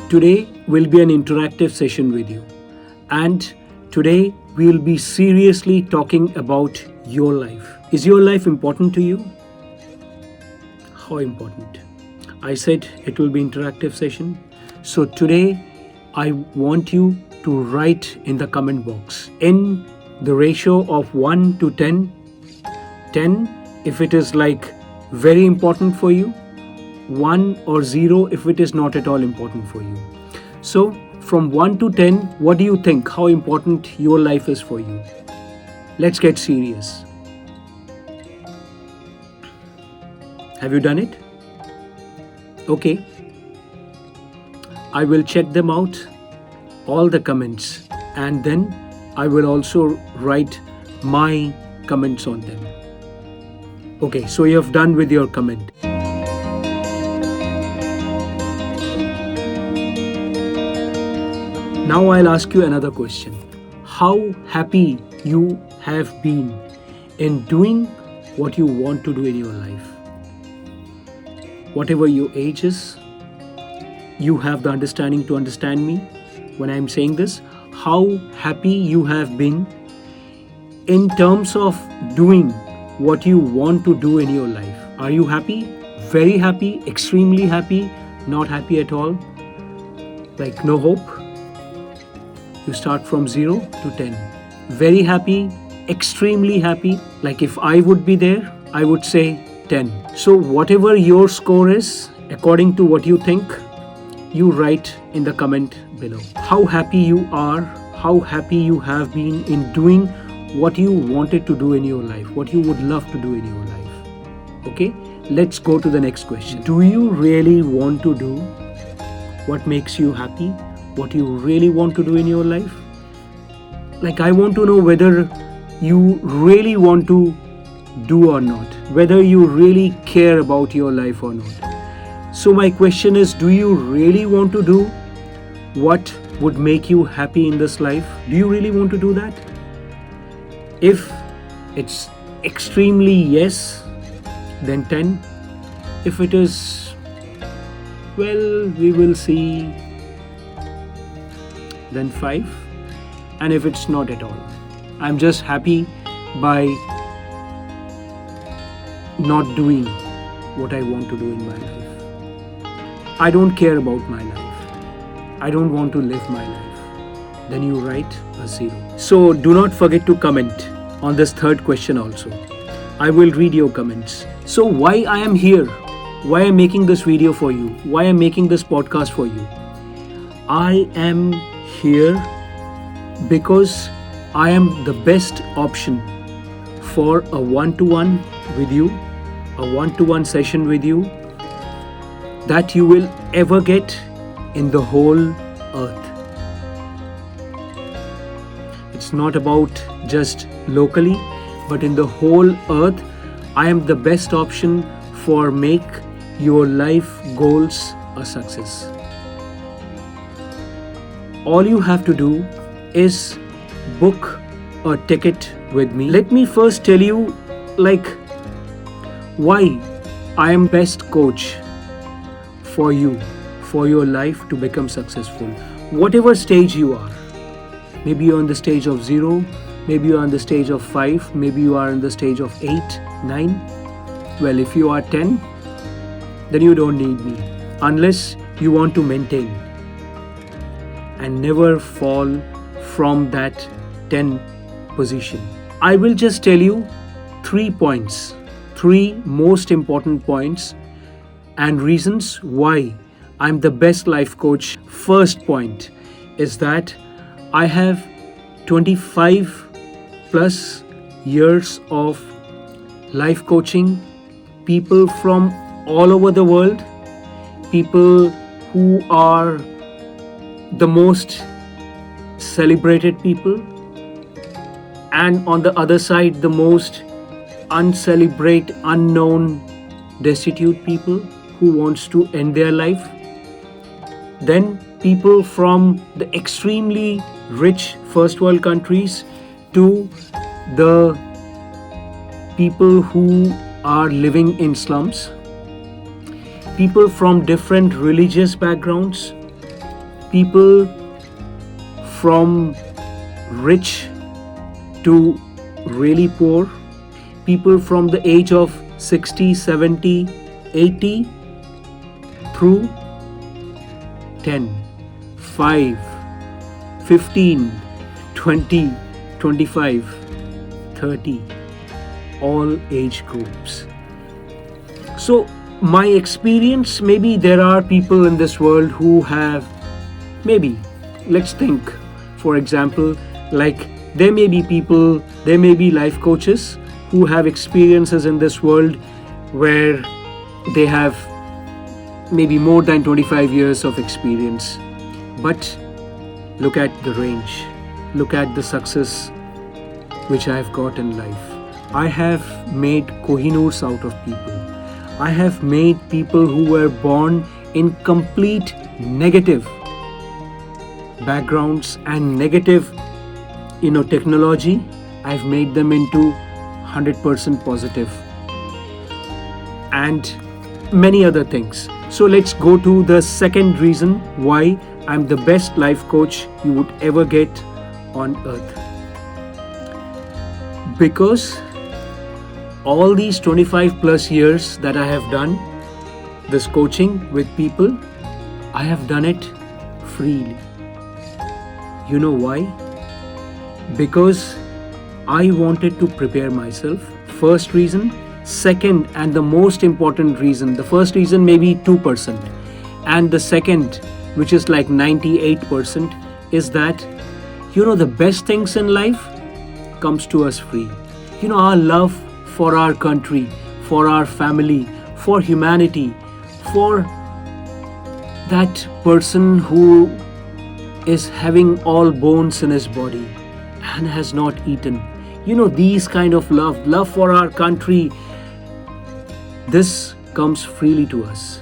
Today will be an interactive session with you, and today we will be seriously talking about your life. Is your life important to you? How important? I said it will be interactive session. So today I want you to write in the comment box in the ratio of 1 to 10. 10 if it is like very important for you, 1 or 0 if it is not at all important for you. So from 1 to 10, what do you think how important your life is for you? Let's get serious. Have you done it? Okay. I will check them out, all the comments, and then I will also write my comments on them. Okay, so you have done with your comment. Now I'll ask you another question. How happy you have been in doing what you want to do in your life? Whatever your age is, you have the understanding to understand me when I'm saying this. How happy you have been in terms of doing what you want to do in your life. Are you happy? Very happy? Extremely happy? Not happy at all? Like no hope? You start from 0 to 10. Very happy? Extremely happy? Like if I would be there, I would say 10. So whatever your score is, according to what you think, you write in the comment below. How happy you are, how happy you have been in doing what you wanted to do in your life, what you would love to do in your life. Okay, let's go to the next question. Do you really want to do what makes you happy, what you really want to do in your life? Like I want to know whether you really want to do or not, whether you really care about your life or not. So my question is, do you really want to do what would make you happy in this life? Do you really want to do that? If it's extremely yes, then 10. If it is, well, we will see, then 5. And if it's not at all, I'm just happy by not doing what I want to do in my life. I don't care about my life. I don't want to live my life. Then you write a 0. So do not forget to comment on this third question also. I will read your comments. So why I am here? Why I'm making this video for you? Why I'm making this podcast for you? I am here because I am the best option for a one-to-one with you, a one-to-one session with you that you will ever get in the whole earth. It's not about just locally, but in the whole earth. I am the best option for make your life goals a success. All you have to do is book a ticket with me. Let me first tell you like why I am best coach for you, for your life to become successful. Whatever stage you are, maybe you're on the stage of 0, maybe you're on the stage of 5, maybe you are on the stage of 8, 9. Well, if you are 10, then you don't need me unless you want to maintain and never fall from that 10 position. I will just tell you 3 points, 3 most important points and reasons why I'm the best life coach. First point is that I have 25 plus years of life coaching, people from all over the world, people who are the most celebrated people, and on the other side, the most uncelebrate, unknown, destitute people who wants to end their life. Then people from the extremely rich first world countries to the people who are living in slums, people from different religious backgrounds, people from rich to really poor, people from the age of 60, 70, 80 through 10, 5, 15, 20, 25, 30, all age groups. So, my experience, maybe there are people in this world who have, maybe, let's think, for example, like there may be people, there may be life coaches who have experiences in this world where they have maybe more than 25 years of experience. But look at the range, look at the success which I have got in life. I have made Kohinoors out of people. I have made people who were born in complete negative backgrounds and negative, technology. I've made them into 100% positive and many other things. So let's go to the second reason why I'm the best life coach you would ever get on earth. Because all these 25 plus years that I have done this coaching with people, I have done it freely. You know why? Because I wanted to prepare myself. First reason. Second, and the most important reason, the first reason may be 2%, and the second, which is like 98%, is that the best things in life comes to us free. Our love for our country, for our family, for humanity, for that person who is having all bones in his body and has not eaten. These kind of love for our country, this comes freely to us.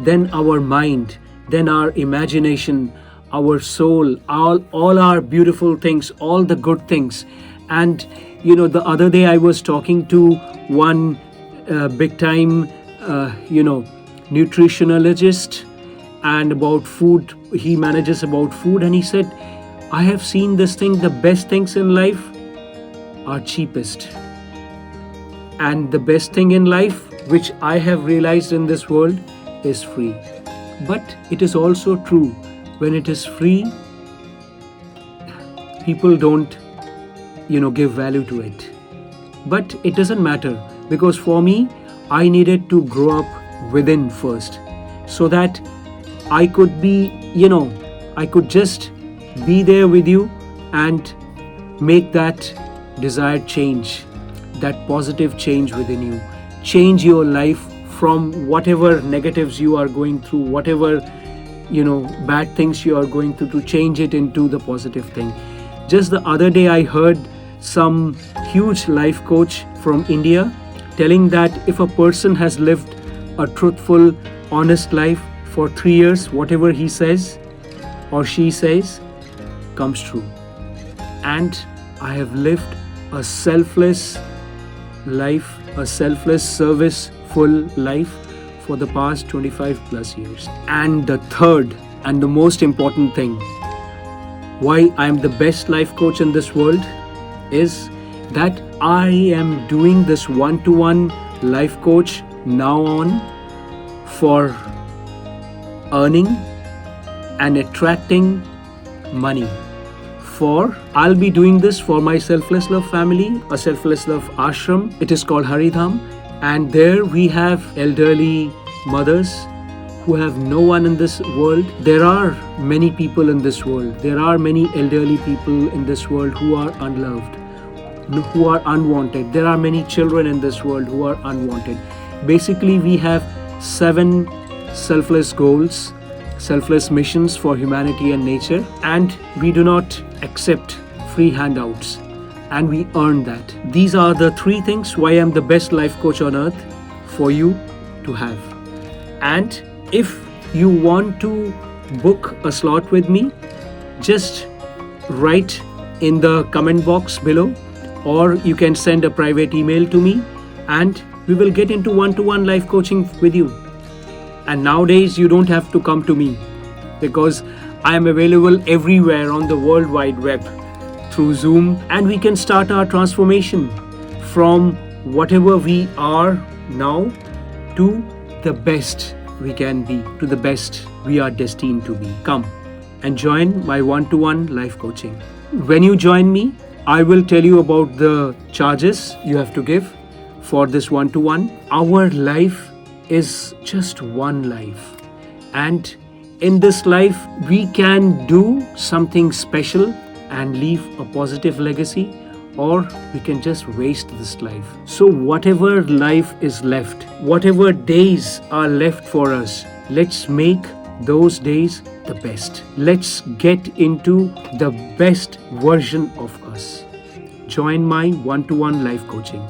Then our mind, then our imagination, our soul, all our beautiful things, all the good things. And the other day I was talking to one big time nutritionologist and about food. He manages about food, and he said, I have seen this thing, the best things in life are cheapest. And the best thing in life, which I have realized in this world, is free. But it is also true, when it is free, people don't give value to it. But it doesn't matter, because for me, I needed to grow up within first, so that I could be, I could just be there with you and make that desired change, that positive change within you. Change your life from whatever negatives you are going through, whatever bad things you are going through, to change it into the positive thing. Just the other day I heard some huge life coach from India telling that if a person has lived a truthful, honest life for 3 years, whatever he says or she says comes true. And I have lived a selfless life, a selfless, serviceful life for the past 25 plus years. And the third and the most important thing why I am the best life coach in this world is that I am doing this one-to-one life coach now on for earning and attracting money. I'll be doing this for my Selfless Love family, a Selfless Love ashram. It is called Haridham, and there we have elderly mothers who have no one in this world. There are many people in this world. There are many elderly people in this world who are unloved, who are unwanted. There are many children in this world who are unwanted. Basically, we have 7 selfless goals, selfless missions for humanity and nature, and we do not accept free handouts, and we earn that. These are the 3 things why I'm the best life coach on earth for you to have. And if you want to book a slot with me, just write in the comment box below, or you can send a private email to me, and we will get into one-to-one life coaching with you. And nowadays you don't have to come to me, because I am available everywhere on the World Wide Web through Zoom, and we can start our transformation from whatever we are now to the best we can be, to the best we are destined to be. Come and join my one-to-one life coaching. When you join me, I will tell you about the charges you have to give for this one-to-one. Our life is just one life, and in this life we can do something special and leave a positive legacy, or we can just waste this life. So whatever life is left, whatever days are left for us, let's make those days the best. Let's get into the best version of us. Join my one-to-one life coaching.